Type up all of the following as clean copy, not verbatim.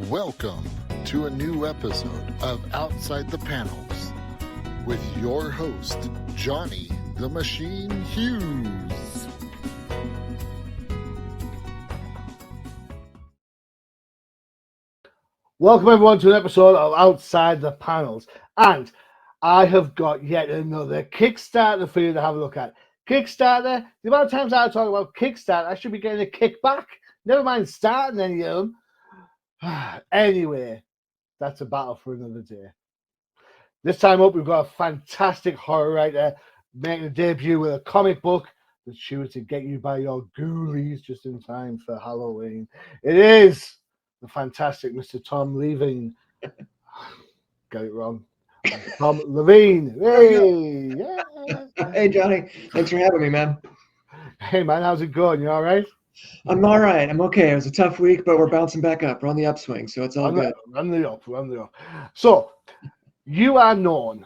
Welcome to a new episode of Outside the Panels with your host, Johnny the Machine Hughes. Welcome everyone to an episode of Outside the Panels, and I have got yet another Kickstarter for you to have a look at. Kickstarter, the amount of times I talk about Kickstarter, I should be getting a kickback. Never mind starting any of them. Anyway, that's a battle for another day. This time up, we've got a fantastic horror writer making a debut with a comic book that's sure to get you by your ghoulies just in time for Halloween. It is the fantastic Mr. Tom Leveen. Got it wrong. Tom Leveen. Hey, yeah. Hey, Johnny. Thanks for having me, man. Hey, man, how's it going? You all right? I'm all right. I'm okay. It was a tough week, but we're bouncing back up. We're on the upswing, so it's all good. Run the up. So, you are known.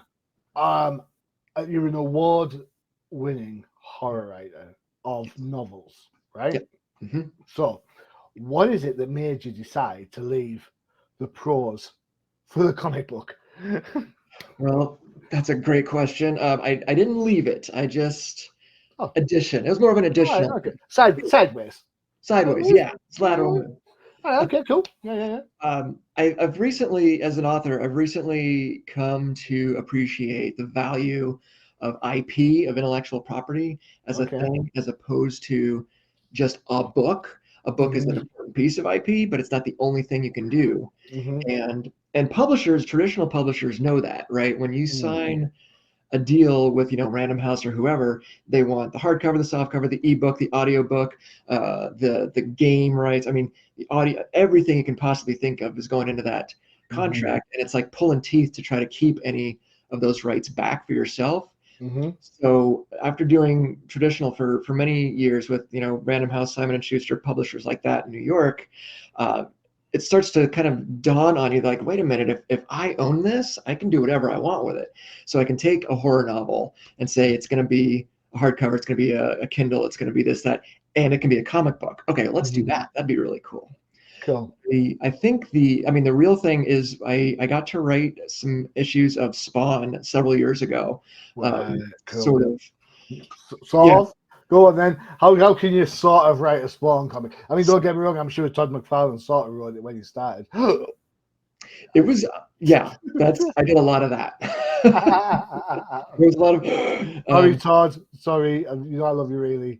You're an award-winning horror writer of novels, right? Yep. Mm-hmm. So, what is it that made you decide to leave the prose for the comic book? Well, that's a great question. I didn't leave it. I just addition. It was more of an additional. Okay. Sideways. Sideways, yeah. It's lateral. Okay, cool. Yeah. I've recently, as an author, I've recently come to appreciate the value of IP, of intellectual property, as a thing, as opposed to just a book. A book is an important piece of IP, but it's not the only thing you can do. And publishers, traditional publishers, know that, right? When you sign a deal with, Random House or whoever, they want the hardcover, the softcover, the ebook, the audiobook, the game rights. I mean, the audio, everything you can possibly think of is going into that contract, and it's like pulling teeth to try to keep any of those rights back for yourself. So after doing traditional for many years with Random House, Simon & Schuster, publishers like that in New York, it starts to kind of dawn on you like, wait a minute, if I own this, I can do whatever I want with it. So I can take a horror novel and say it's going to be a hardcover, it's going to be a Kindle, it's going to be this, that, and it can be a comic book. Okay, let's do that. That'd be really cool. Cool. I think the real thing is I got to write some issues of Spawn several years ago. Cool. Sort of. Go on then. How can you sort of write a Spawn comic? I mean, don't get me wrong. I'm sure Todd McFarlane sort of wrote it when he started. It was I did a lot of that. There's a lot of. Sorry, Todd. Sorry, I love you really.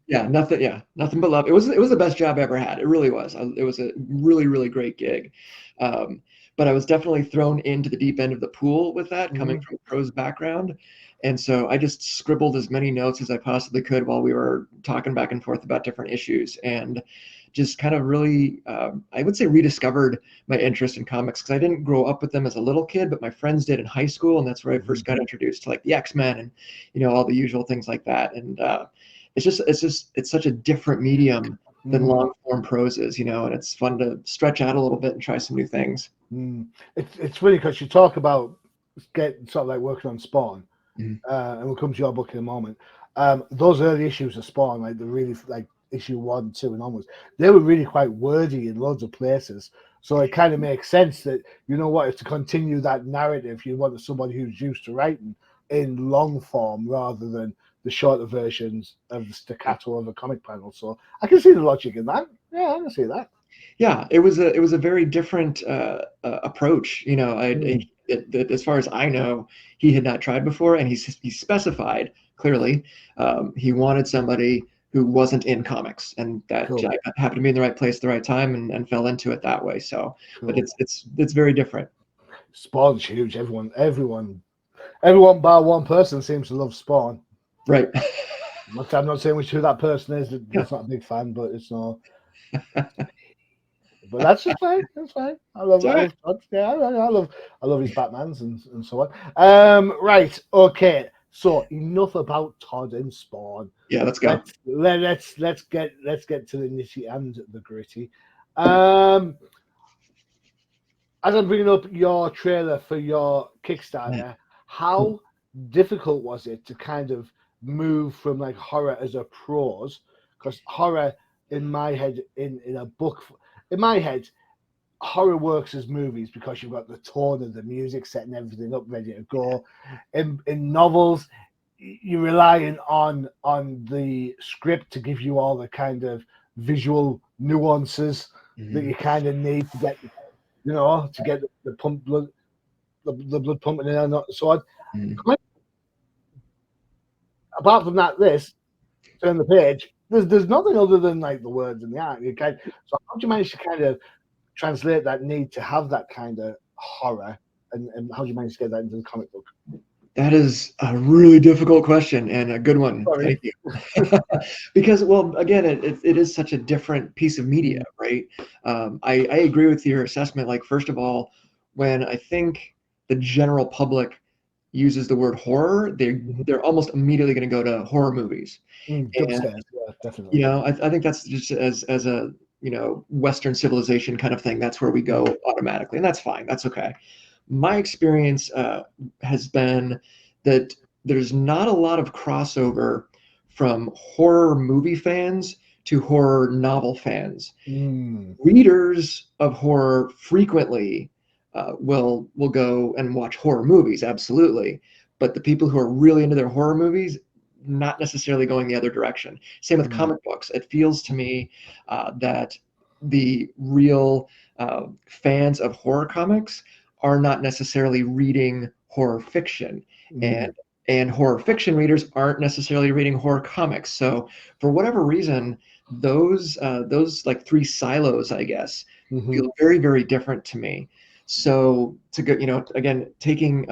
Nothing but love. It was the best job I ever had. It really was. It was a really, really great gig. But I was definitely thrown into the deep end of the pool with that, coming from a prose background. And so I just scribbled as many notes as I possibly could while we were talking back and forth about different issues, and just kind of really, I would say, rediscovered my interest in comics, because I didn't grow up with them as a little kid, but my friends did in high school, and that's where I first got introduced to like the X-Men and all the usual things like that. And it's such a different medium than long form prose is, and it's fun to stretch out a little bit and try some new things. It's funny because you talk about getting sort of like working on Spawn, and we'll come to your book in a moment. Those early issues of Spawn, like the really like issue 1, 2, and onwards, they were really quite wordy in loads of places. So it kind of makes sense that if to continue that narrative, you want somebody who's used to writing in long form rather than the shorter versions of the staccato of a comic panel. So I can see the logic in that. Yeah, I can see that. Yeah, it was a very different approach. As far as I know, he had not tried before, and he specified clearly he wanted somebody who wasn't in comics, and that I happened to be in the right place at the right time and fell into it that way. So, but it's very different. Spawn's huge. Everyone bar one person seems to love Spawn. Right. I'm not saying who that person is. That's not a big fan, but it's not. But that's just fine. That's fine. I love Todd. Yeah, I love his Batmans and so on. Right. Okay. So enough about Todd and Spawn. Yeah, let's go. Let's get to the nitty and the gritty. As I'm bringing up your trailer for your Kickstarter, how difficult was it to kind of move from like horror as a prose? Because horror in my head, in a book, in my head, horror works as movies because you've got the tone of the music, setting everything up, ready to go. In novels, you're relying on the script to give you all the kind of visual nuances that you kind of need to get, to get the pump blood, the blood pumping in and so on. Apart from that, turn the page. There's nothing other than like the words and the art. So how do you manage to kind of translate that need to have that kind of horror, and how do you manage to get that into the comic book? That is a really difficult question and a good one. Sorry. Thank you. Because, well, again, it is such a different piece of media, right? I agree with your assessment. Like, first of all, when I think the general public uses the word horror, they're almost immediately going to go to horror movies. Jump scares, yeah, definitely. I think that's just as a Western civilization kind of thing. That's where we go automatically, and that's fine. That's okay. My experience has been that there's not a lot of crossover from horror movie fans to horror novel fans. Readers of horror frequently will go and watch horror movies, absolutely. But the people who are really into their horror movies, not necessarily going the other direction. Same with comic books. It feels to me that the real fans of horror comics are not necessarily reading horror fiction, and horror fiction readers aren't necessarily reading horror comics. So for whatever reason, those like three silos, I guess, feel very, very different to me. So to go, again, taking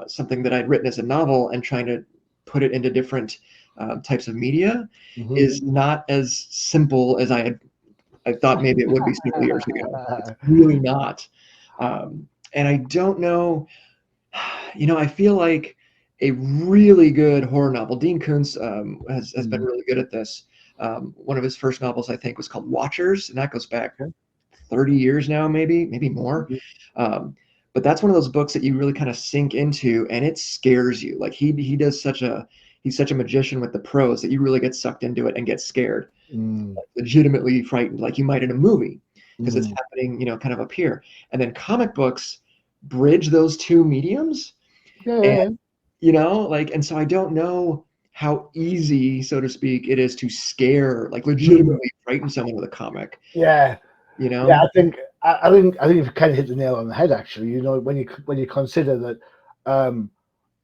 something that I'd written as a novel and trying to put it into different types of media is not as simple as I thought maybe it would be several years ago. It's really not. And I don't know, I feel like a really good horror novel, Dean Koontz has been really good at this. One of his first novels, I think, was called Watchers, and that goes back 30 years now, maybe more. But that's one of those books that you really kind of sink into, and it scares you. Like he's such a magician with the prose that you really get sucked into it and get scared, like legitimately frightened, like you might in a movie, because it's happening, kind of up here. And then comic books bridge those two mediums. And and so I don't know how easy, so to speak, it is to scare, like legitimately frighten someone with a comic. Yeah, I think you've kind of hit the nail on the head. Actually, when you consider that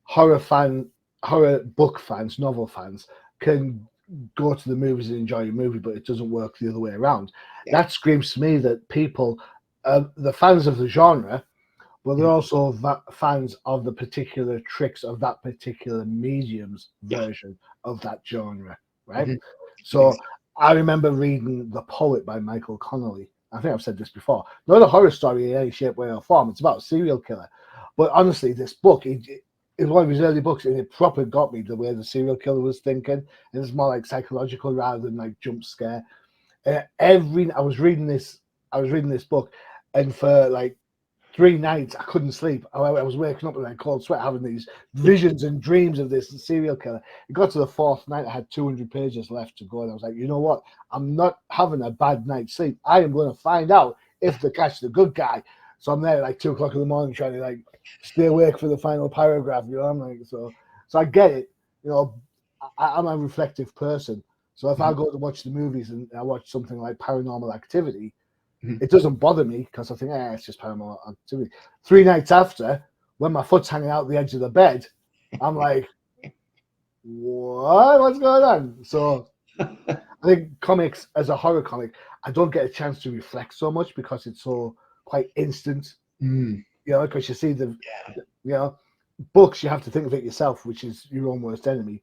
horror book fans, novel fans can go to the movies and enjoy a movie, but it doesn't work the other way around. That screams to me that people, the fans of the genre, but they're also fans of the particular tricks of that particular medium's version of that genre, right? So I remember reading The Poet by Michael Connolly. I think I've said this before. Not a horror story in any shape, way, or form. It's about a serial killer. But honestly, this book, it was one of his early books, and it proper got me the way the serial killer was thinking. And it's more like psychological rather than like jump scare. I was reading this book, and for like 3 nights I couldn't sleep. I was waking up with a cold sweat, having these visions and dreams of this serial killer. It got to the 4th night, I had 200 pages left to go, and I was like, you know what? I'm not having a bad night's sleep. I am going to find out if they catch the good guy. So I'm there at like 2 o'clock in the morning trying to like stay awake for the final paragraph. I'm like, so I get it. I'm a reflective person. So if I go to watch the movies and I watch something like Paranormal Activity, it doesn't bother me because I think, it's just Paranormal Activity. 3 nights after, when my foot's hanging out the edge of the bed, I'm like, what's going on? So I think comics, as a horror comic, I don't get a chance to reflect so much because it's so quite instant. Because you see books, you have to think of it yourself, which is your own worst enemy.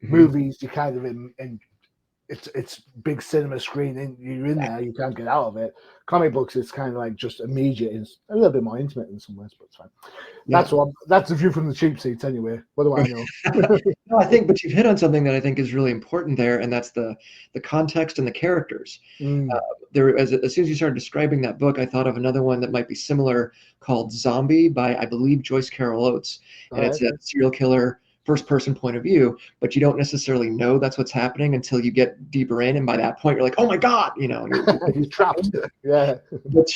Movies, you kind of in it's big cinema screen, and you're in there, you can't get out of it. Comic books, it's kind of like just immediate, it's a little bit more intimate in some ways, but it's fine. That's the view from the cheap seats anyway. What do I know? No, but you've hit on something that I think is really important there, and that's the context and the characters. There, as soon as you started describing that book, I thought of another one that might be similar called Zombie by, I believe, Joyce Carol Oates, and it's a serial killer first person point of view, but you don't necessarily know that's what's happening until you get deeper in. And by that point, you're like, oh my God, you know, He's trapped. Yeah. But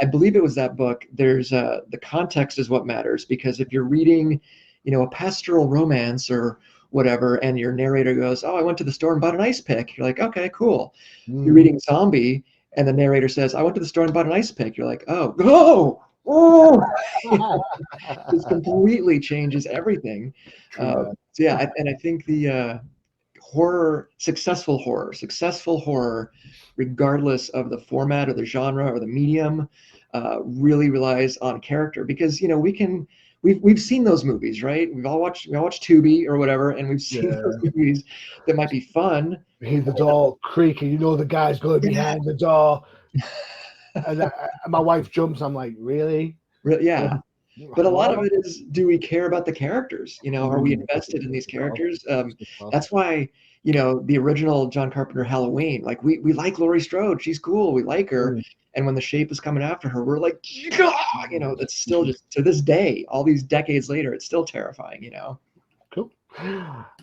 I believe it was that book. There's the context is what matters, because if you're reading, you know, a pastoral romance or whatever, and your narrator goes, oh, I went to the store and bought an ice pick. You're like, okay, cool. You're reading zombie, and the narrator says, I went to the store and bought an ice pick. You're like, oh, oh. This completely changes everything. So yeah, and I think the successful horror, regardless of the format or the genre or the medium, really relies on character, because, you know, we've seen those movies, right? We all watched Tubi or whatever, and we've seen those movies that might be fun. You hear the door creaking, you know the guy's going behind the door. And my wife jumps. I'm like, really? Yeah. But a lot of it is, do we care about the characters? You know, are we invested in these characters? That's why, you know, the original John Carpenter Halloween, like we like Laurie Strode. She's cool. We like her. And when the Shape is coming after her, we're like, yeah! You know, that's still just to this day, all these decades later, it's still terrifying, you know? Cool.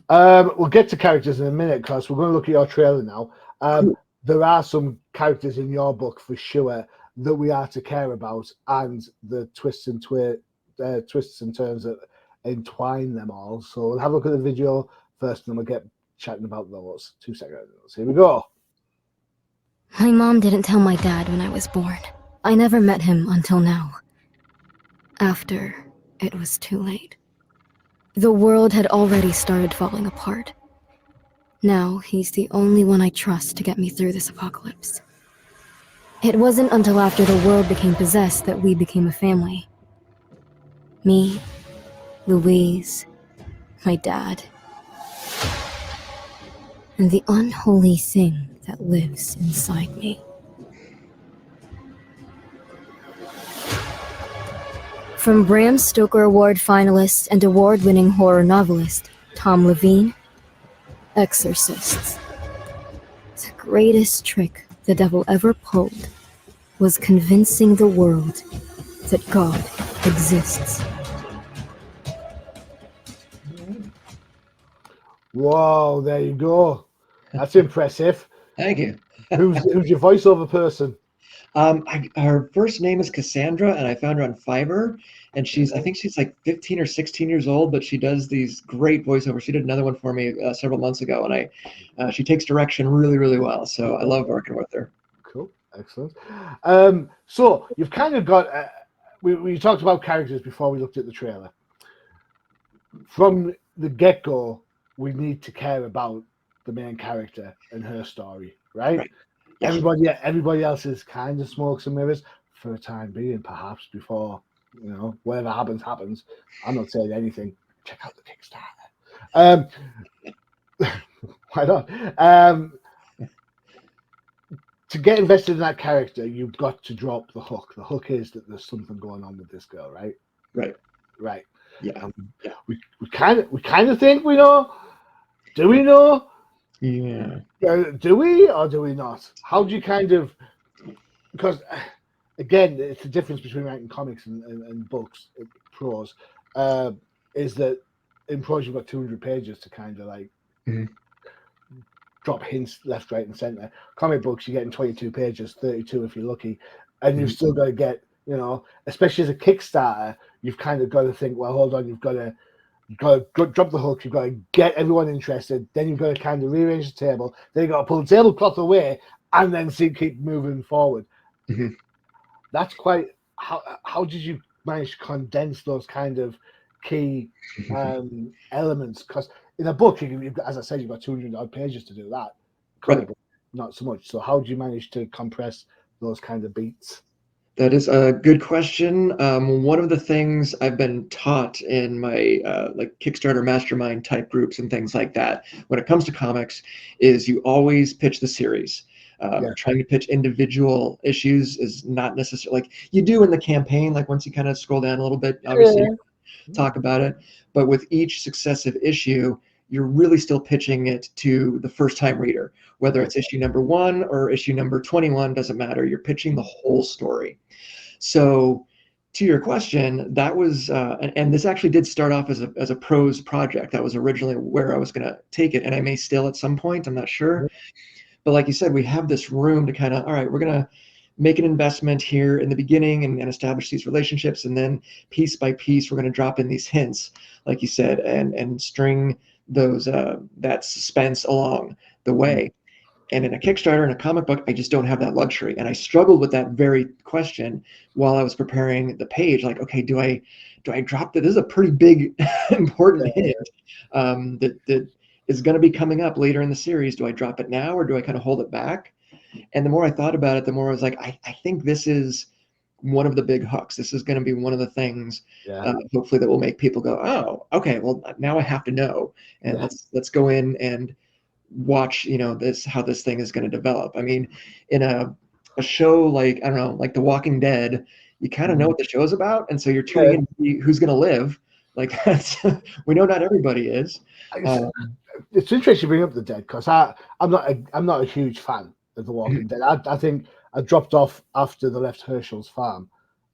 We'll get to characters in a minute, because we're going to look at your trailer now. There are some characters in your book for sure that we are to care about, and the twists and turns that entwine them all. So we'll have a look at the video first, and then we'll get chatting about those. 2 seconds. Here we go. My mom didn't tell my dad when I was born. I never met him until now. After it was too late. The world had already started falling apart. Now he's the only one I trust to get me through this apocalypse. It wasn't until after the world became possessed that we became a family. Me, Louise, my dad, and the unholy thing that lives inside me. From Bram Stoker Award finalist and award-winning horror novelist Tom Leveen, Exorcists. The greatest trick the devil ever pulled was convincing the world that God exists. Whoa, there you go. That's impressive. Thank you. Who's your voiceover person? Her first name is Cassandra, and I found her on Fiverr. And I think she's like 15 or 16 years old, but she does these great voiceovers. She did another one for me several months ago, and she takes direction really, really well. So I love working with her. Cool, excellent. So you've kind of got. We talked about characters before we looked at the trailer. From the get-go, we need to care about the main character and her story, right? Yes. Everybody else is kind of smokes and mirrors for a time being, perhaps, before, you know, whatever happens. I'm not saying anything. Check out the Kickstarter. Why not? To get invested in that character, you've got to drop the hook. The hook is that there's something going on with this girl, right? Right. Yeah. We kind of think we know. Do we know? Yeah. Do we or do we not? How do you kind of? Because again, it's the difference between writing comics and books, prose. Is that in prose you've got 200 pages to kind of like drop hints left, right, and center. Comic books you're getting 22 pages, 32 if you're lucky, and you've still got to get, you know, especially as a Kickstarter, you've kind of got to think, well, hold on, you've got to drop the hook, you've got to get everyone interested, then you've got to kind of rearrange the table, then you've got to pull the tablecloth away, and then keep moving forward. That's quite. How did you manage to condense those kind of key elements? Because in a book, as I said, you've got 200 odd pages to do that. Right. Not so much. So how did you manage to compress those kind of beats? That is a good question. One of the things I've been taught in my like Kickstarter mastermind type groups and things like that, when it comes to comics, is you always pitch the series. Trying to pitch individual issues is not necessarily like you do in the campaign. Like once you kind of scroll down a little bit, obviously talk about it. But with each successive issue, you're really still pitching it to the first time reader, whether it's issue number 1 or issue number 21, doesn't matter. You're pitching the whole story. So to your question, that was, and this actually did start off as a prose project. That was originally where I was going to take it, and I may still at some point. I'm not sure, but like you said, we have this room to kind of, all right, we're going to make an investment here in the beginning and establish these relationships, and then piece by piece, we're going to drop in these hints, like you said, and string those that suspense along the way. And in a Kickstarter and a comic book, I just don't have that luxury. And I struggled with that very question while I was preparing the page. Like, okay, do I drop that? This is a pretty big, important hint that is going to be coming up later in the series. Do I drop it now, or do I kind of hold it back? And the more I thought about it, the more I was like, I think this is one of the big hooks. This is going to be one of the things, hopefully, that will make people go, oh, okay, well, now I have to know. And let's go in and watch, how this thing is going to develop. I mean, in a show like, I don't know, like The Walking Dead, you kind of know what the show's about, and so you're tuning in to see who's going to live. Like, that's we know not everybody is. It's interesting you bring up The Dead, because I'm not a huge fan of The Walking Dead. I think I dropped off after they left Herschel's farm.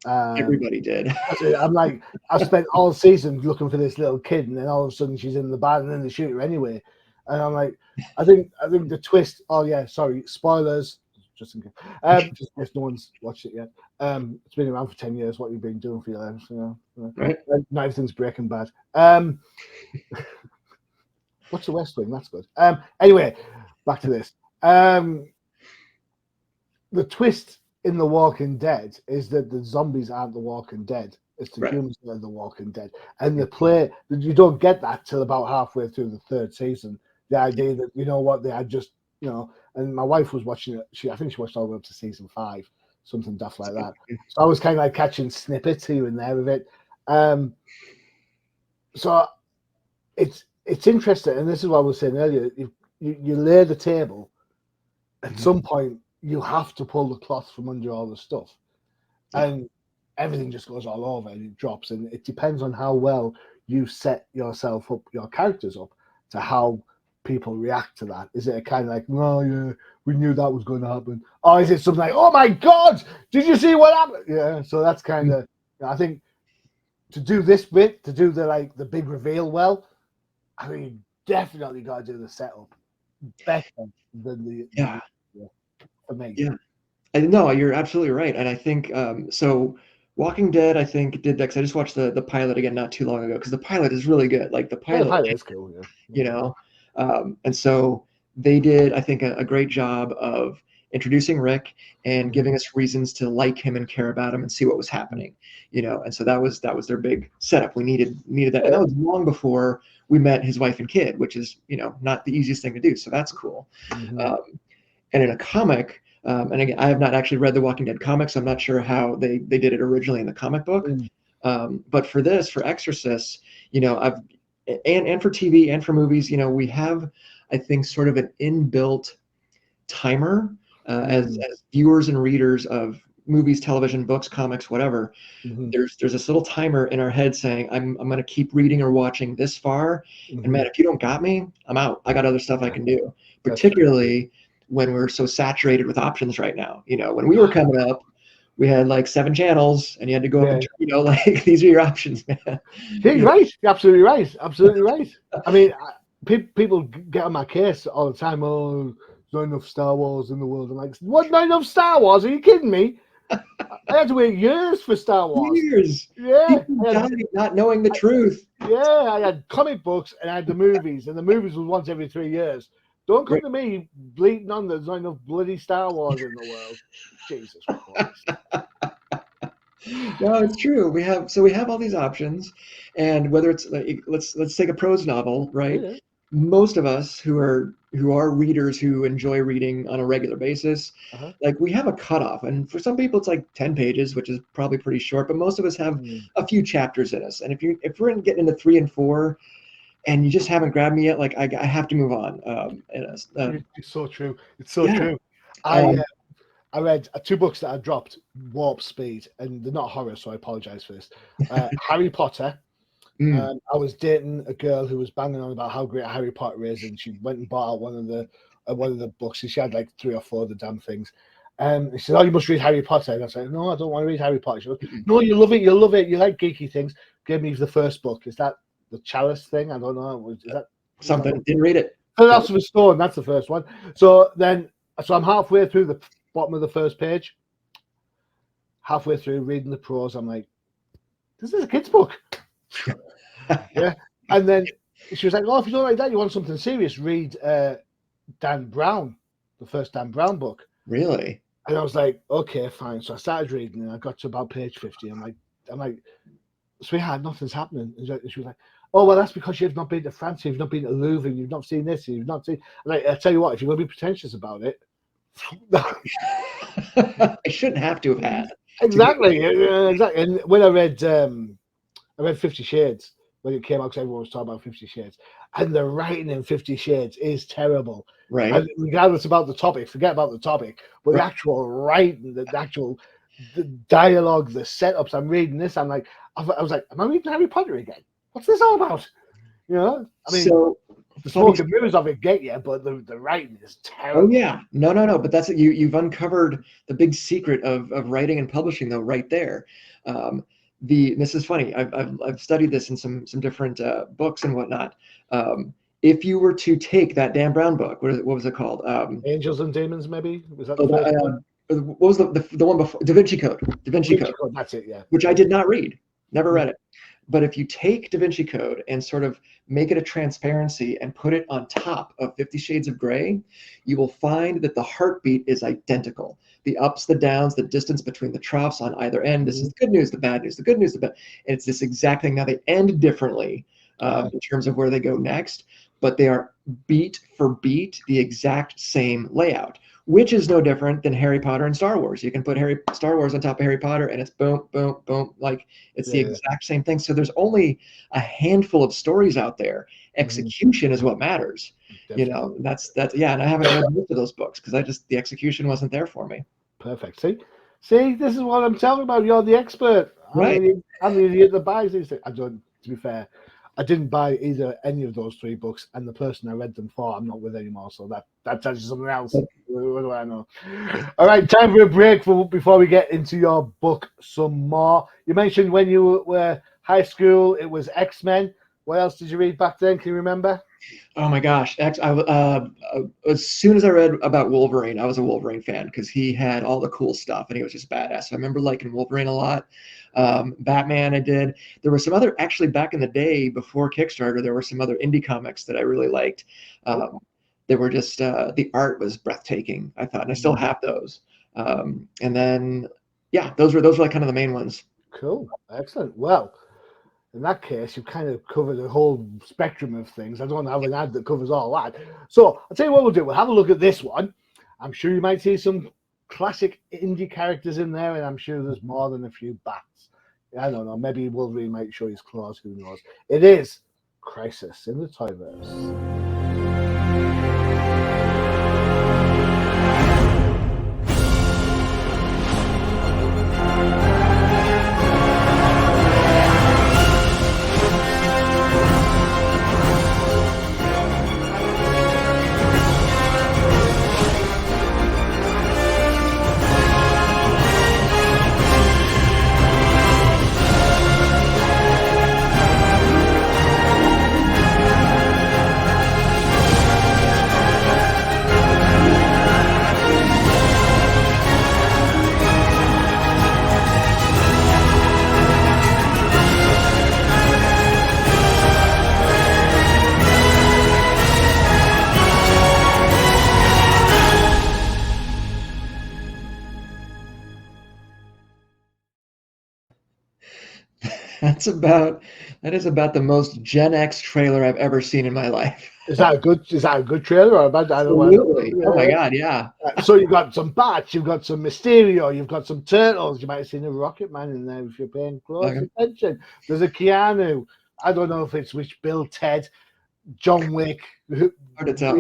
Everybody did. I'm like, I spent all season looking for this little kid, and then all of a sudden she's in the band, and then they shoot her anyway. And I'm like, I think the twist. Oh yeah, sorry, spoilers. Just in case, just if no one's watched it yet. It's been around for 10 years. What you've been doing for your lives, Right? Not everything's Breaking Bad. What's The West Wing? That's good. Anyway, back to this. The twist in The Walking Dead is that the zombies aren't the Walking Dead. It's the humans that are the Walking Dead. And you don't get that till about halfway through the third season. The idea that, they had just, and my wife was watching it. I think she watched all the way up to season 5, something daft like that. So I was kind of like catching snippets here and there of it. So it's interesting. And this is what I was saying earlier. You lay the table. At some point, you have to pull the cloth from under all the stuff. And everything just goes all over and it drops. And it depends on how well you set yourself up, your characters up, to how people react to that. Is it a kind of like, oh yeah, we knew that was going to happen? Or is it something like, oh my God, did you see what happened? Yeah, so that's kind of, I think, to do this bit, to do the big reveal well, I mean, you definitely got to do the setup better than the for me. Yeah. No, you're absolutely right. And I think, so Walking Dead, I think, did that, because I just watched the pilot again not too long ago, because the pilot is really good. Like, the pilot is cool, yeah. And so they did, I think, a great job of introducing Rick and giving us reasons to like him and care about him and see what was happening, and so that was their big setup. We needed that. And that was long before we met his wife and kid, which is, not the easiest thing to do. So that's cool. And in a comic, and again, I have not actually read the Walking Dead comics, so I'm not sure how they did it originally in the comic book. But for Exorcist, I've and for TV and for movies, we have, I think, sort of an inbuilt timer as viewers and readers of movies, television, books, comics, whatever. There's this little timer in our head saying, I'm going to keep reading or watching this far, and man, if you don't got me, I'm out. I got other stuff I can do. Particularly when we're so saturated with options right now. When we were coming up, we had like 7 channels, and you had to go up and like, these are your options, man. You're right. You're absolutely right. Absolutely right. I mean, people get on my case all the time. Oh, there's not enough Star Wars in the world. I'm like, what? Not enough Star Wars? Are you kidding me? I had to wait years for Star Wars. Years. Yeah. People died not knowing the truth. Yeah, I had comic books and I had the movies, and the movies was once every 3 years. Don't come to me bleating on there's not enough bloody Star Wars in the world. Jesus Christ. No, it's true. We have all these options, and whether it's like, let's take a prose novel, right? Yeah. Most of us who are readers who enjoy reading on a regular basis, like, we have a cutoff, and for some people it's like 10 pages, which is probably pretty short, but most of us have a few chapters in us, and if we're getting into 3 and 4, and you just haven't grabbed me yet, like, I have to move on. It's so true. It's so true. I read 2 books that I dropped warp speed, and they're not horror, so I apologize for this. Harry Potter. I was dating a girl who was banging on about how great Harry Potter is, and she went and bought out one of the books, and she had like 3 or 4 of the damn things. He said, "Oh, you must read Harry Potter." And I said, "No, I don't want to read Harry Potter." She goes, "No, you love it. You love it. You like geeky things. Give me the first book. Is that the Chalice thing? I don't know. Is that something? Didn't read it. Philosopher's Stone. That's the first one." So I'm halfway through the bottom of the first page. Halfway through reading the prose, I'm like, "This is a kid's book." Yeah. And then she was like, "Oh, if you don't like that, you want something serious, read Dan Brown, the first Dan Brown book." Really? And I was like, "Okay, fine." So I started reading, and I got to about page 50. I'm like, "Sweetheart, nothing's happening." And she was like, "Oh, well, that's because you've not been to France, you've not been to Louvre, you've not seen this, you've not seen." Like, I tell you what, if you're going to be pretentious about it, I shouldn't have to have had. exactly. And when I read 50 Shades when it came out, because everyone was talking about 50 Shades, and the writing in 50 Shades is terrible. Right. And regardless about the topic, forget about the topic, but the actual writing, the dialogue, the setups. I'm reading this. I was like, "Am I reading Harry Potter again? What's this all about?" You know, I mean, so the smoke and mirrors of it get you, but the writing is terrible. Oh yeah, no. But that's you've uncovered the big secret of writing and publishing, though, right there. This is funny. I've studied this in some different books and whatnot. If you were to take that Dan Brown book, what was it called? Angels and Demons, maybe? Was that the first one? What was the one before? Da Vinci Code. Da Vinci Code. That's it, yeah. Which I did not read. Never read it. But if you take Da Vinci Code and sort of make it a transparency and put it on top of 50 Shades of Grey, you will find that the heartbeat is identical. The ups, the downs, the distance between the troughs on either end. This is the good news, the bad news, the good news, the bad. And it's this exact thing. Now they end differently in terms of where they go next, but they are beat for beat the exact same layout, which is no different than Harry Potter and Star Wars. You can put Star Wars on top of Harry Potter, and it's boom, boom, boom. Like it's the exact same thing. So there's only a handful of stories out there. Execution is what matters. Definitely. You know, that's yeah. And I haven't read most of those books because the execution wasn't there for me. Perfect. See, this is what I'm talking about. You're the expert. Right. I'm the idiot that buys these things. I don't. To be fair, I didn't buy any of those 3 books, and the person I read them for, I'm not with anymore. So that tells you something else. What do I know? All right, time for a break before we get into your book some more. You mentioned when you were high school, it was X-Men. What else did you read back then? Can you remember? Oh my gosh! As soon as I read about Wolverine, I was a Wolverine fan because he had all the cool stuff and he was just badass. So I remember liking Wolverine a lot. Batman, I did. There were some other, actually back in the day before Kickstarter, there were some other indie comics that I really liked. They were just the art was breathtaking, I thought, and I still have those. And then yeah, those were like kind of the main ones. Cool, excellent. Well, in that case, you've kind of covered the whole spectrum of things. I don't have an ad that covers all that. So I'll tell you what we'll do. We'll have a look at this one. I'm sure you might see some classic indie characters in there, and I'm sure there's more than a few bats. I don't know. Maybe Wolverine might show his claws. Who knows? It is Crisis in the Toyverse. That is about the most Gen X trailer I've ever seen in my life. Is that a good trailer or a bad? Absolutely. Oh my God, yeah. So you've got some bats, you've got some Mysterio, you've got some turtles. You might have seen a Rocket Man in there if you're paying close attention. There's a Keanu. I don't know if it's which Bill, Ted, John Wick. Hard to tell.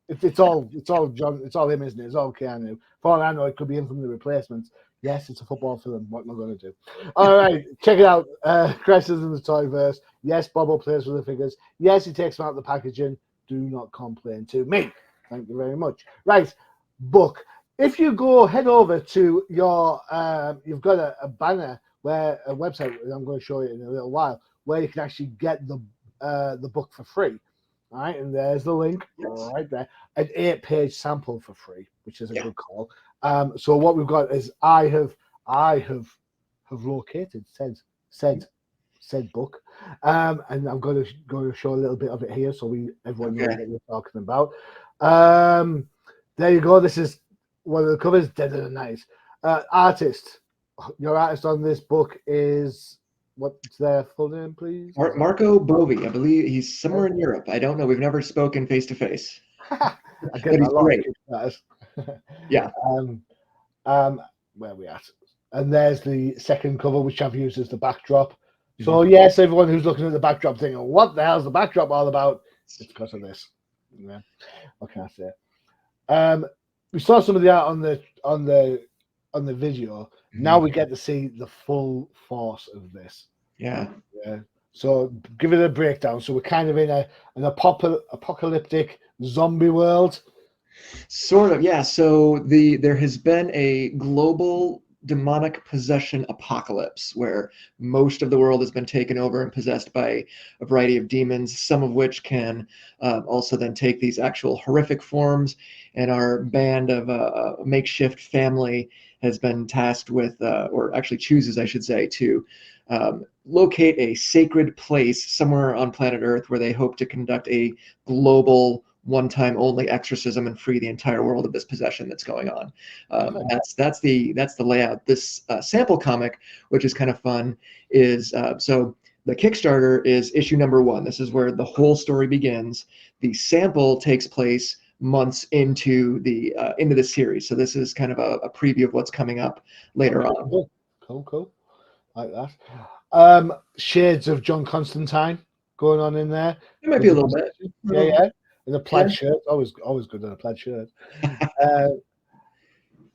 It's all John. It's all him, isn't it? It's all Keanu. For all I know, it could be him from The Replacements. Yes, it's a football film. What am I going to do? All right, check it out. Crisis in the Toyverse. Yes, Bobo plays with the figures. Yes, he takes them out of the packaging. Do not complain to me. Thank you very much. Right, book. if you go head over to your, you've got a banner where a website. I'm going to show you in a little while where you can actually get the book for free. All right, and there's the link right there. An 8-page sample for free, which is a good call. So what we've got is I have located said book, and I'm going to show a little bit of it here so everyone knows what we're talking about. There you go. This is one of the covers. Dead of the Night. Artist. Your artist on this book is. What's their full name, please? Marco Bovi. I believe he's somewhere in Europe. I don't know. We've never spoken face to face. I get but he's great. Yeah. Where are we at? And there's the second cover, which I've used as the backdrop. So yes, everyone who's looking at the backdrop thinking, "What the hell's the backdrop all about?" It's because of this. Yeah. What can I say? We saw some of the art on the video. Now we get to see the full force of this. Yeah. So give it a breakdown. So we're kind of in an apocalyptic zombie world. Sort of, yeah. So there has been a global demonic possession apocalypse where most of the world has been taken over and possessed by a variety of demons, some of which can also then take these actual horrific forms. And our band of a makeshift family has been tasked with, or actually chooses, I should say, to locate a sacred place somewhere on planet Earth where they hope to conduct a global one-time only exorcism and free the entire world of this possession that's going on. That's the layout. This sample comic, which is kind of fun, is so the Kickstarter is issue number 1. This is where the whole story begins. The sample takes place months into the series. So this is kind of a preview of what's coming up later on. Cool. Like that. Shades of John Constantine going on in there. It might be a little bit. Yeah. In a plaid shirt, always good in a plaid shirt.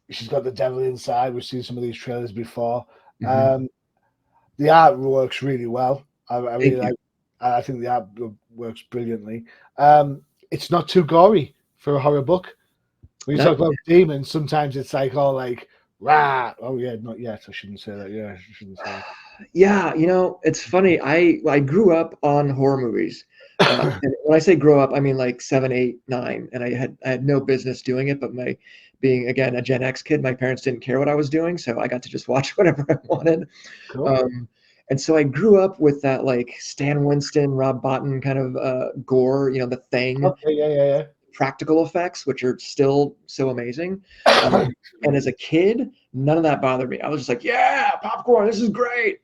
She's got the devil inside. We've seen some of these trailers before. The art works really well. I really like. I think the art works brilliantly. It's not too gory for a horror book. When you talk about demons, sometimes it's like all like rah. Oh yeah, not yet. I shouldn't say that. Yeah, I shouldn't say that. Yeah, it's funny. I grew up on horror movies. And when I say grow up, I mean like 7, 8, 9, and I had no business doing it. But being again a Gen X kid, my parents didn't care what I was doing, so I got to just watch whatever I wanted. Cool. And so I grew up with that like Stan Winston, Rob Bottin kind of gore, The Thing. Okay, yeah. Practical effects, which are still so amazing. And as a kid, none of that bothered me. I was just like, yeah, popcorn, this is great.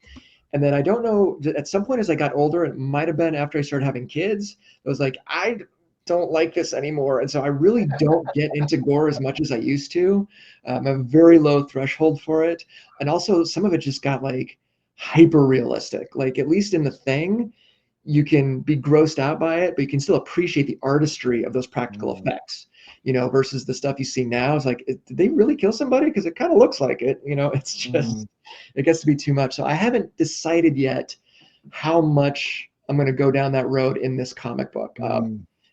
And then I don't know, at some point as I got older, it might have been after I started having kids, I was like, I don't like this anymore. And so I really don't get into gore as much as I used to. I have a very low threshold for it. And also some of it just got like hyper realistic. Like at least in The Thing, you can be grossed out by it, but you can still appreciate the artistry of those practical effects, versus the stuff you see now. It's like, did they really kill somebody? Because it kind of looks like it, it's just, it gets to be too much. So I haven't decided yet how much I'm going to go down that road in this comic book.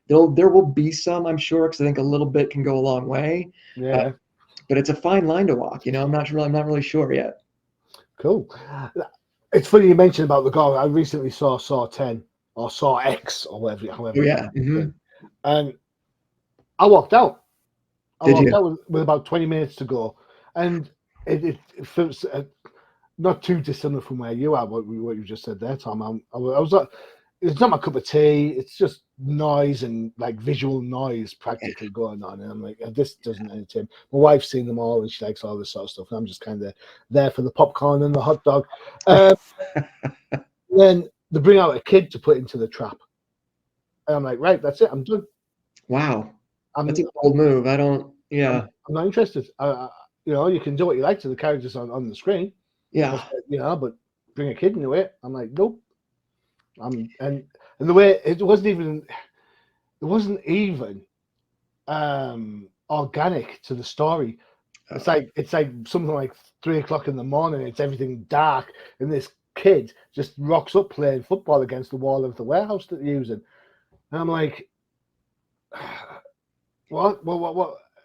There will be some, I'm sure, because I think a little bit can go a long way. Yeah. But it's a fine line to walk, I'm not really sure yet. Cool. It's funny you mentioned about the gore. I recently saw Saw 10 or Saw X or whatever. However. Oh, yeah. And I walked out. I Did walked you? out with about 20 minutes to go. And it feels not too dissimilar from where you are, what you just said there, Tom. I was like, it's not my cup of tea. It's just noise and like visual noise practically going on. And I'm like, this doesn't entertain. My wife's seen them all and she likes all this sort of stuff. And I'm just kind of there for the popcorn and the hot dog. Then they bring out a kid to put into the trap. And I'm like, right, that's it. I'm done. Wow. That's a bold move. I'm not interested. You can do what you like to the characters on the screen. Yeah. But bring a kid into it. I'm like, nope. And the way it wasn't even organic to the story. It's like something like 3 o'clock in the morning. It's everything dark, and this kid just rocks up playing football against the wall of the warehouse that they're using. And I'm like, what?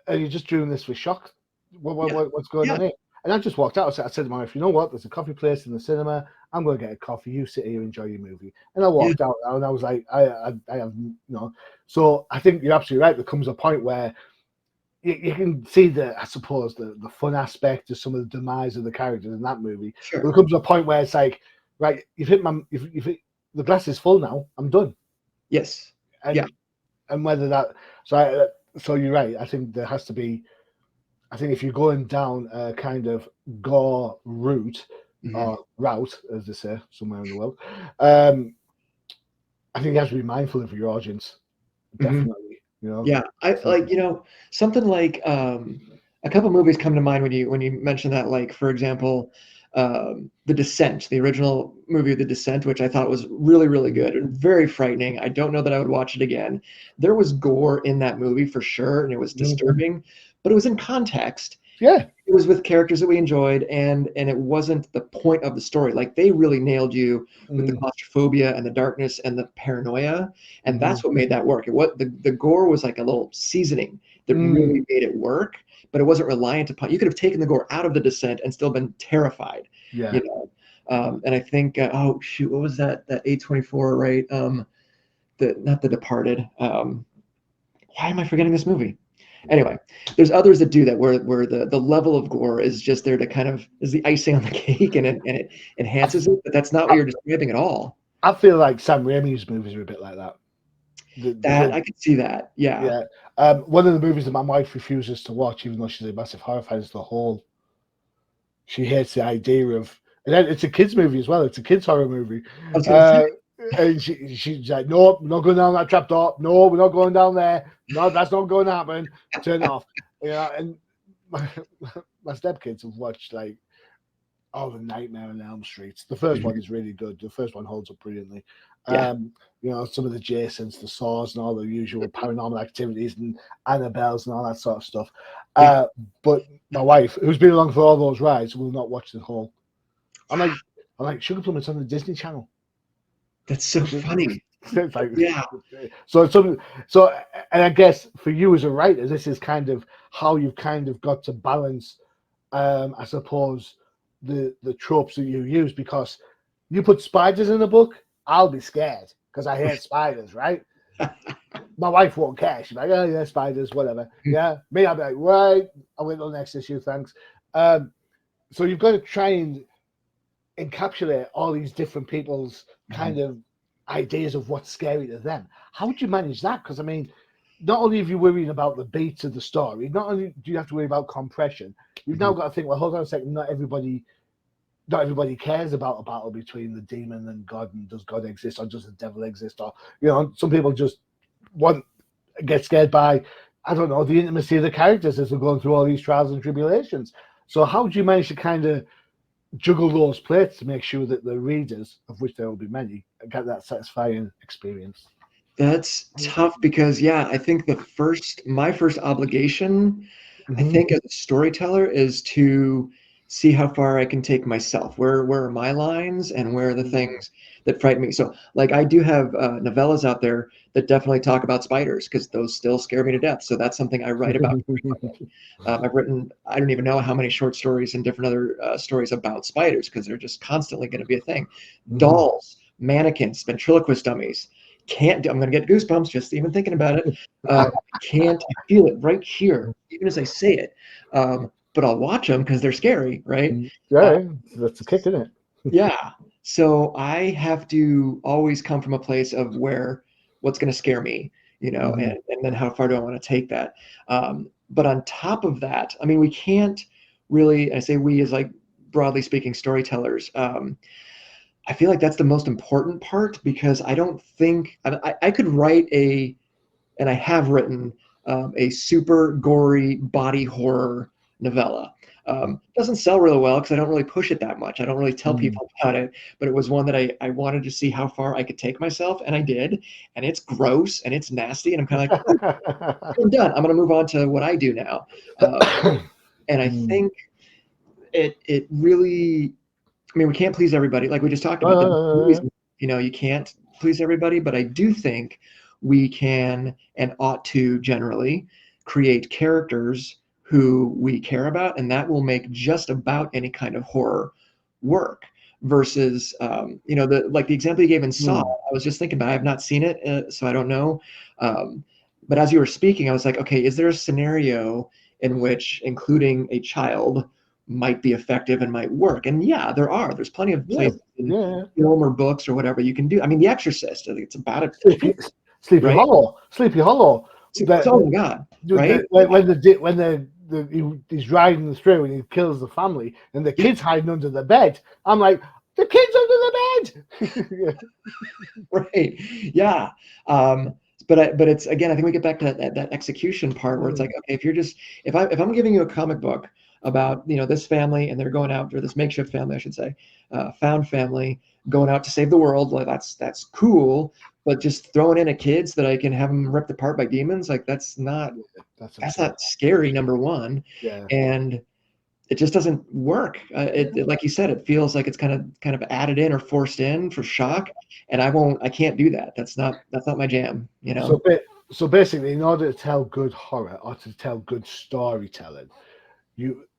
Are you just doing this for shock What's going on here? And I just walked out. I said to my wife, you know what? There's a coffee place in the cinema. I'm going to get a coffee. You sit here, enjoy your movie. And I walked out, and I was like, I have, you know. So I think you're absolutely right. There comes a point where you can see I suppose, the fun aspect of some of the demise of the characters in that movie. Sure. But there comes a point where it's like, right, you've hit the glass is full now. I'm done. Yes. And whether that, so you're right. I think there has to be. I think if you're going down a kind of gore route or route, as they say somewhere in the world, I think you have to be mindful of your audience. Definitely, you know. Yeah, I like, something like a couple movies come to mind when you mention that. Like, for example, The Descent, the original movie, The Descent, which I thought was really, really good and very frightening. I don't know that I would watch it again. There was gore in that movie for sure, and it was disturbing, but it was in context. Yeah, it was with characters that we enjoyed, and it wasn't the point of the story. Like, they really nailed you with the claustrophobia and the darkness and the paranoia, and that's what made that work. The gore was like a little seasoning that really made it work, but it wasn't reliant upon. You could have taken the gore out of The Descent and still been terrified. Yeah. And I think oh shoot, what was that A24, right? Not The Departed. Why am I forgetting this movie? Anyway, there's others that do that where the level of gore is just there to kind of is the icing on the cake, and it enhances it, but that's not what you're describing at all. I feel like Sam Raimi's movies are a bit like that. I could see that. Yeah. One of the movies that my wife refuses to watch, even though she's a massive horror fan, is The Hole. She hates the idea of, and then it's a kids movie as well. It's a kids horror movie. And she's like, no, we're not going down that trap door. No, we're not going down there. No, that's not going to happen. Turn it off. And my stepkids have watched like all the Nightmare on Elm Street. The first one is really good. The first one holds up brilliantly. Some of the Jasons, the Saws, and all the usual paranormal activities, and Annabelles and all that sort of stuff. But my wife, who's been along for all those rides, will not watch The Whole. I'm like, Sugar Plum, it's on the Disney Channel. That's so funny. So, and I guess for you as a writer, this is kind of how you've kind of got to balance, I suppose, the tropes that you use, because you put spiders in a book, I'll be scared because I hate spiders, right? My wife won't care. She's like, oh yeah, spiders, whatever. Yeah, me, I'll be like, right, I'll wait till the next issue, thanks. So you've got to try and encapsulate all these different people's kind of ideas of what's scary to them. How would you manage that? Because I mean, not only have you worrying about the beats of the story, not only do you have to worry about compression, you've now got to think, well, hold on a second, not everybody cares about a battle between the demon and God, and does God exist or does the devil exist? Or some people just get scared by, I don't know, the intimacy of the characters as they're going through all these trials and tribulations. So how do you manage to kind of juggle those plates to make sure that the readers, of which there will be many, get that satisfying experience? That's tough because, I think my first obligation, I think as a storyteller, is to see how far I can take myself. Where are my lines, and where are the things that frighten me? So, like, I do have novellas out there that definitely talk about spiders, because those still scare me to death. So that's something I write about. I've written, I don't even know how many short stories and different other stories about spiders, because they're just constantly going to be a thing. Dolls, mannequins, ventriloquist dummies. I'm going to get goosebumps just even thinking about it. I feel it right here, even as I say it. But I'll watch them because they're scary, right? That's a kick, isn't it? Yeah. So I have to always come from a place of what's going to scare me, and then how far do I want to take that? But on top of that, I mean, we can't really, I say we as like broadly speaking storytellers, I feel like that's the most important part, because I don't think I could write and I have written a super gory body horror novella. Doesn't sell really well because I don't really push it that much. I don't really tell people about it, but it was one that I wanted to see how far I could take myself, and I did. And it's gross and it's nasty, and I'm kind of like, I'm done. I'm going to move on to what I do now. And I think it really, I mean, we can't please everybody. Like we just talked about, you can't please everybody, but I do think we can and ought to generally create characters who we care about, and that will make just about any kind of horror work. Versus, the example you gave in Saw, I was just thinking about. I have not seen it, so I don't know. But as you were speaking, I was like, okay, is there a scenario in which including a child might be effective and might work? And yeah, there are. There's plenty of places in film or books or whatever you can do. I mean, The Exorcist, I think it's about a Sleepy right? Hollow. Oh my God! Right? He's riding through and he kills the family, and the kids hiding under the bed. I'm like, the kids under the bed. Right? Yeah. But it's, again, I think we get back to that execution part where it's like, okay, if I'm giving you a comic book about this family, and they're going out, or this makeshift family, I should say, found family going out to save the world, like that's cool. But just throwing in a kid so that I can have them ripped apart by demons, like that's not scary, number one. Yeah. And it just doesn't work. It like you said, it feels like it's kind of added in or forced in for shock, and I can't do that. That's not my jam. So basically, in order to tell good horror or to tell good storytelling,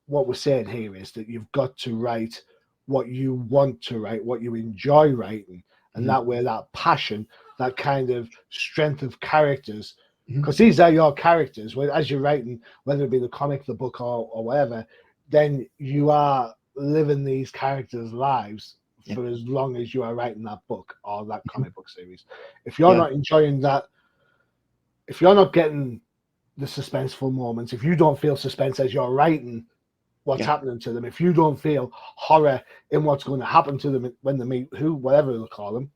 what we're saying here is that you've got to write what you want to write, what you enjoy writing, and that way, that passion, that kind of strength of characters, because these are your characters. As you're writing, whether it be the comic, the book, or whatever, then you are living these characters' lives for as long as you are writing that book or that comic book series. If you're not enjoying that, if you're not getting the suspenseful moments, if you don't feel suspense as you're writing what's happening to them, if you don't feel horror in what's going to happen to them when they meet whatever they'll call them,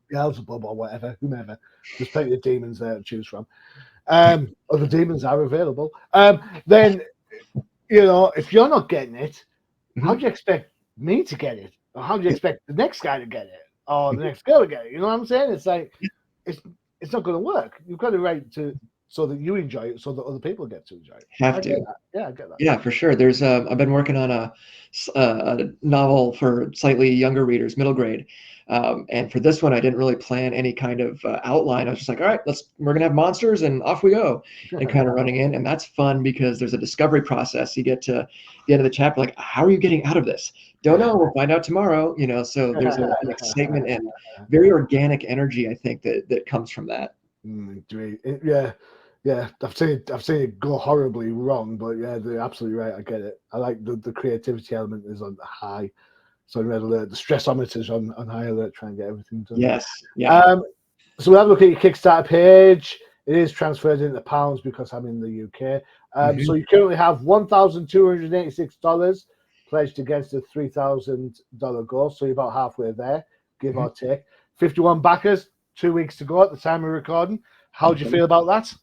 Beelzebub or whatever, whomever, there's plenty of demons there to choose from. Other demons are available. Then, if you're not getting it, how do you expect me to get it? Or how do you expect the next guy to get it? Or the next girl to get it? You know what I'm saying? It's like, it's not going to work. You've got to write so that you enjoy it, so that other people get to enjoy it. I get that. Yeah, for sure. There's I've been working on a novel for slightly younger readers, middle grade. And for this one, I didn't really plan any kind of outline. I was just like, all right, we're gonna have monsters and off we go, and kind of running in. And that's fun because there's a discovery process. You get to the end of the chapter, like, how are you getting out of this? Don't know. We'll find out tomorrow. So there's an excitement and very organic energy, I think, that comes from that. Yeah, I've seen it go horribly wrong, but yeah, they're absolutely right. I get it. I like the creativity element is on high, so on red alert. The stressometer's on high alert, trying to get everything done. Yes, yeah. So we'll have a look at your Kickstarter page. It is transferred into pounds because I'm in the UK. So you currently have $1,286 pledged against a $3,000 goal. So you're about halfway there, give or take. 51 backers, 2 weeks to go at the time of recording. How do you feel about that?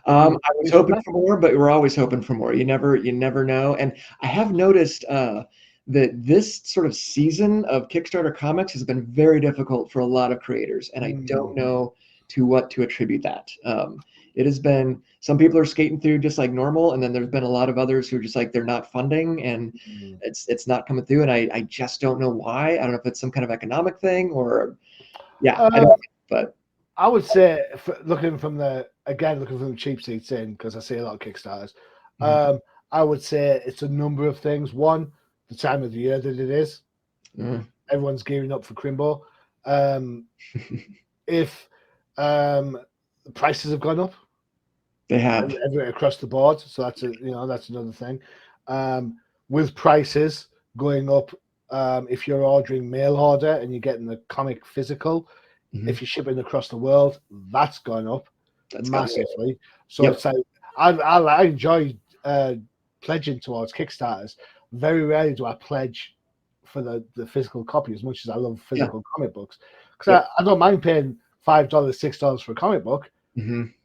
I was hoping for more, but we're always hoping for more. You never know. And I have noticed that this sort of season of Kickstarter comics has been very difficult for a lot of creators, and I don't know to what to attribute that. It has been, some people are skating through just like normal, and then there's been a lot of others who are just like, they're not funding, and it's not coming through, and I just don't know why. I don't know if it's some kind of economic thing or I don't, but I would say, looking from the cheap seats in, because I see a lot of Kickstarters, I would say it's a number of things. One, the time of the year that it is. Everyone's gearing up for Crimbo. If the prices have gone up, they have across the board. So that's that's another thing. With prices going up, if you're ordering mail order and you're getting the comic physical, if you're shipping across the world, that's gone up massively. So it's like I enjoy pledging towards Kickstarters. Very rarely do I pledge for the physical copy as much as I love physical comic books, because I don't mind paying $5, $6 for a comic book.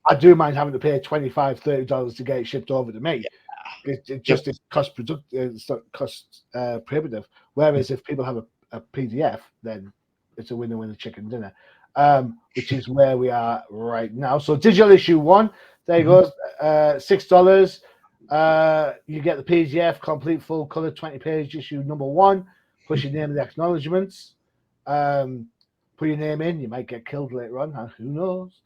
I do mind having to pay $25, $30 to get it shipped over to me. It just is cost prohibitive. Whereas if people have a PDF, then it's a winner chicken dinner, which is where we are right now. So digital issue 1, there you go, $6. You get the PDF, complete full color 20-page issue number 1, plus your name and the acknowledgements. Put your name in, you might get killed later on, who knows.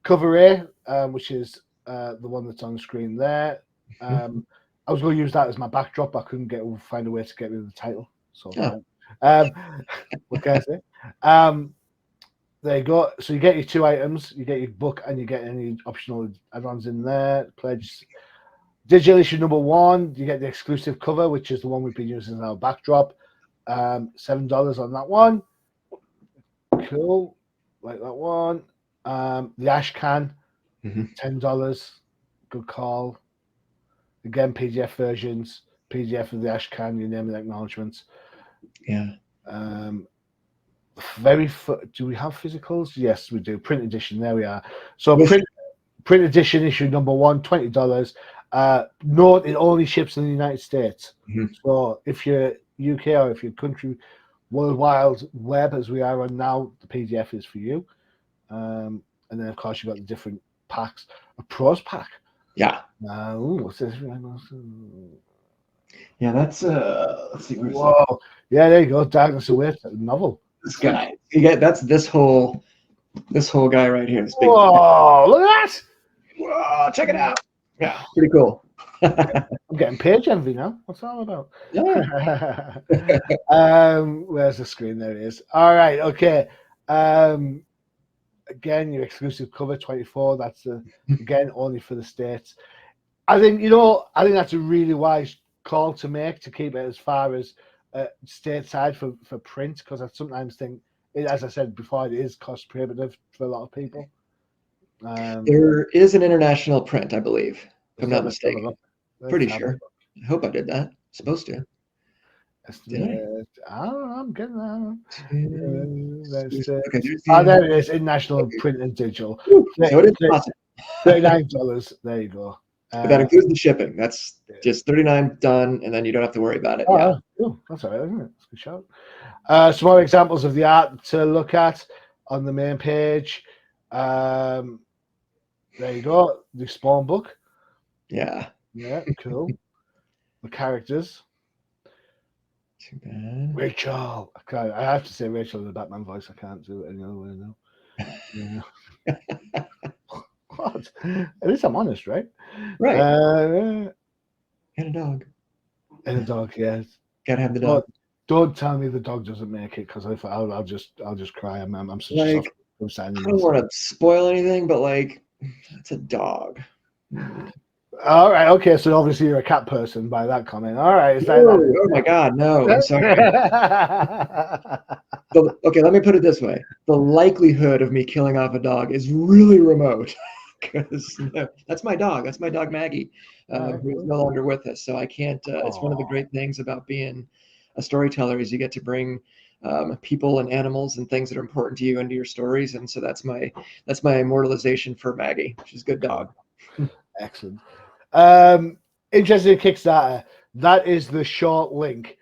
Cover A, which is the one that's on the screen there, I was going to use that as my backdrop. I couldn't find a way to get rid of the title. So, what can I say? There you go. So you get your 2 items. You get your book, and you get any optional add-ons in there. Pledge. Digital issue number 1. You get the exclusive cover, which is the one we've been using as our backdrop. $7 on that one. Cool. Like that one. The ash can. $10. Good call. Again, PDF versions, PDF of the ash can, your name and acknowledgements. Yeah. Do we have physicals? Yes, we do. Print edition. There we are. So print edition issue number 1, $20. Note it only ships in the United States. So if you're UK or if you're country worldwide web as we are on now, the PDF is for you. And then of course you've got the different packs. A pros pack. Yeah. What's this? Yeah, that's let's see. Whoa. Yeah, there you go. Darkness Awaits, novel. This guy. That's this whole guy right here. This big. Whoa, look at that. Whoa, check it out. Yeah, pretty cool. I'm getting page envy now. What's that all about? Yeah. Where's the screen? There it is. All right, okay. Again, your exclusive cover 24. That's again only for the States. I think that's a really wise call to make, to keep it as far as stateside for print, because I sometimes think, as I said before, it is cost prohibitive for a lot of people. There is an international print, I believe, if I'm not mistaken. Pretty sure. I hope I did that. Supposed to. I'm getting that. Okay, there it is. International print and digital. So it is awesome. $39. There you go. But that includes the shipping. That's just $39 done, and then you don't have to worry about it. That's all right, isn't it? That's a good shout. Some more examples of the art to look at on the main page. There you go. The Spawn book. Yeah. Yeah, cool. The characters. Too bad. Rachel. I have to say Rachel in the Batman voice. I can't do it any other way now. Yeah. What? At least I'm honest, right? Right. And a dog. And a dog, yes. Gotta have the dog. Don't tell me the dog doesn't make it, because I'll just cry. I'm such a soft. I don't want to spoil anything, but it's a dog. All right, okay. So obviously you're a cat person by that comment. All right, oh my God, no! I'm sorry. Okay, let me put it this way: the likelihood of me killing off a dog is really remote, because that's my dog. That's my dog Maggie, who is no longer with us. So I can't. It's one of the great things about being a storyteller is you get to bring people and animals and things that are important to you into your stories, and so that's my immortalization for Maggie. She's a good dog. Excellent. Interested in Kickstarter. That is the short link.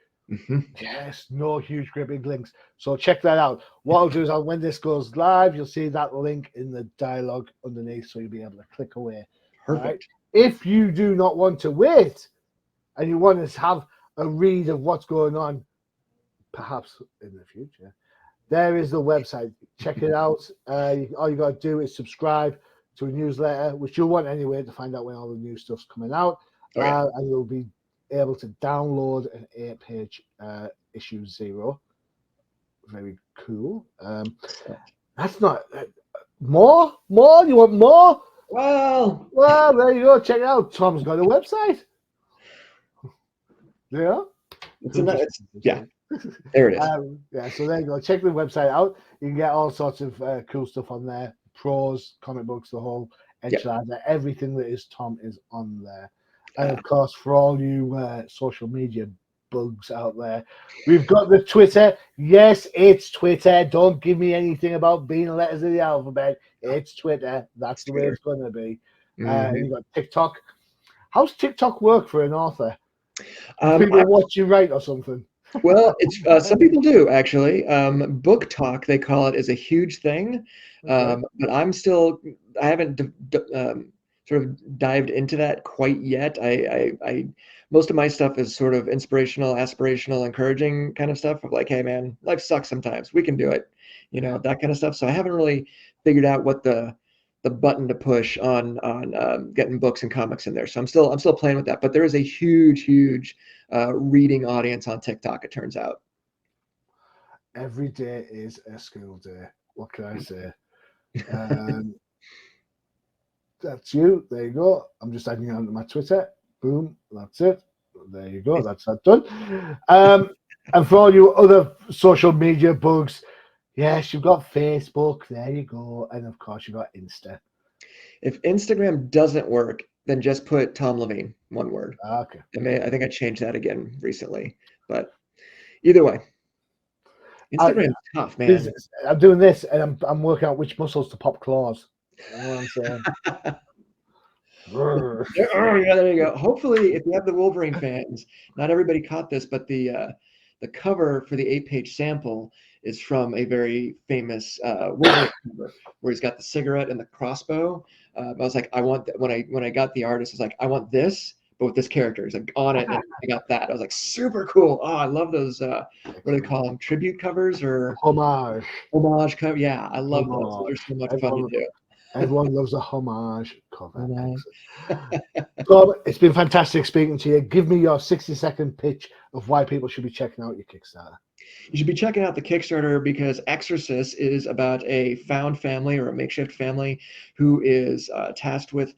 Yes, no huge great big links. So check that out. What I'll do is when this goes live, you'll see that link in the dialogue underneath, so you'll be able to click away. Perfect. Right? If you do not want to wait and you want to have a read of what's going on, perhaps in the future, there is the website. Check it out. All you got to do is subscribe to a newsletter, which you'll want anyway to find out when all the new stuff's coming out. And you'll be able to download an 8-page issue 0. Very cool. That's not more. You want more? Well, there you go. Check it out. Tom's got a website. Yeah. Yeah. There it is. So there you go. Check the website out. You can get all sorts of cool stuff on there. Pros, comic books, the whole enchilada, everything that is Tom is on there. And of course, for all you social media bugs out there, we've got the Twitter. Yes, it's Twitter. Don't give me anything about being letters of the alphabet. It's Twitter. That's the way it's going to be. You've got TikTok. How's TikTok work for an author? People watch you write or something? Well, it's some people do actually. Book talk, they call it, is a huge thing. But I haven't sort of dived into that quite yet. I most of my stuff is sort of inspirational, aspirational, encouraging kind of stuff of like, hey man, life sucks sometimes. We can do it, that kind of stuff. So I haven't really figured out what the button to push on getting books and comics in there. So I'm still playing with that. But there is a huge reading audience on TikTok, it turns out. Every day is a school day. What can I say? That's you. There you go. I'm just adding on to my Twitter. Boom. That's it. There you go. That's that done. And for all you other social media bugs, yes, you've got Facebook. There you go. And of course, you've got Insta. If Instagram doesn't work, then just put Tom Leveen, one word. Okay. I think I changed that again recently. But either way, Instagram's tough, man. I'm doing this, and I'm working out which muscles to pop claws. You know what I'm saying? Yeah, there you go. Hopefully, if you have the Wolverine fans, not everybody caught this, but the cover for the 8-page sample is from a very famous Wolverine cover where he's got the cigarette and the crossbow. I was like, I want that. When I got the artist, I was like, I want this, but with this character. He's like on it, and I got that. I was like, super cool. Oh, I love those. What do they call them? Tribute covers or homage cover? Yeah, I love those. They're so much fun to do. Everyone loves a homage cover. Tom, it's been fantastic speaking to you. Give me your 60-second pitch of why people should be checking out your Kickstarter. You should be checking out the Kickstarter because Exorcist is about a found family or a makeshift family who is tasked with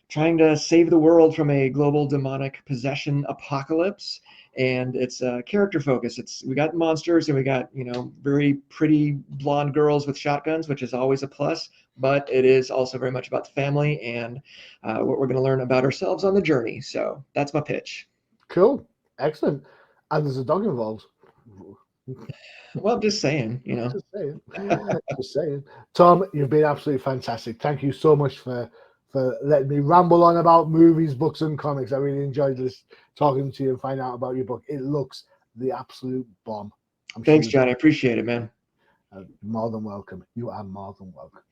trying to save the world from a global demonic possession apocalypse. And it's character focused. We got monsters and we got, very pretty blonde girls with shotguns, which is always a plus, but it is also very much about the family and what we're going to learn about ourselves on the journey. So that's my pitch. Cool. Excellent. And there's a dog involved. Well, I'm just saying, Just saying. Tom, you've been absolutely fantastic. Thank you so much for letting me ramble on about movies, books, and comics. I really enjoyed this talking to you and finding out about your book. It looks the absolute bomb. Thanks, John. I appreciate it, man. More than welcome. You are more than welcome.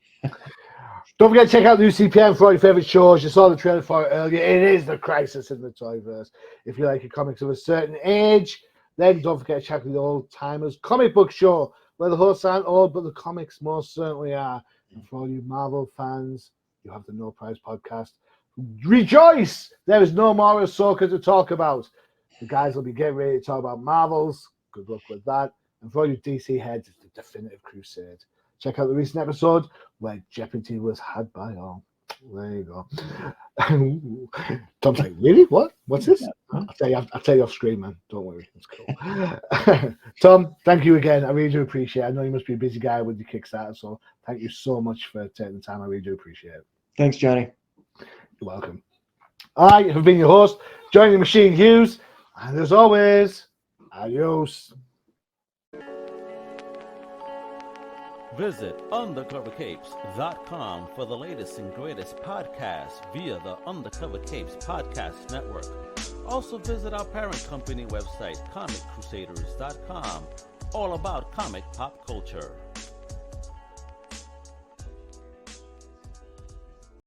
Don't forget to check out the UCPM for all your favorite shows. You saw the trailer for it earlier. It is the Crisis in the Toyverse. If you like your comics of a certain age, then don't forget to check out the Old Timers Comic Book Show, where the hosts aren't old, but the comics most certainly are. And for all you Marvel fans, you have the No Prize podcast. Rejoice! There is no more Ahsoka to talk about. The guys will be getting ready to talk about Marvels. Good luck with that. And for all you DC heads, it's the definitive crusade. Check out the recent episode where jeopardy was had by all. There you go. Tom's like, really? What? What's this? I'll tell you off screen, man. Don't worry. It's cool. Tom, thank you again. I really do appreciate it. I know you must be a busy guy with your Kickstarter, so thank you so much for taking the time. I really do appreciate it. Thanks, Johnny. You're welcome. I have been your host, Johnny the Machine Hughes, and as always, adios. Visit undercovercapes.com for the latest and greatest podcasts via the Undercover Capes Podcast Network. Also visit our parent company website, comiccrusaders.com, all about comic pop culture.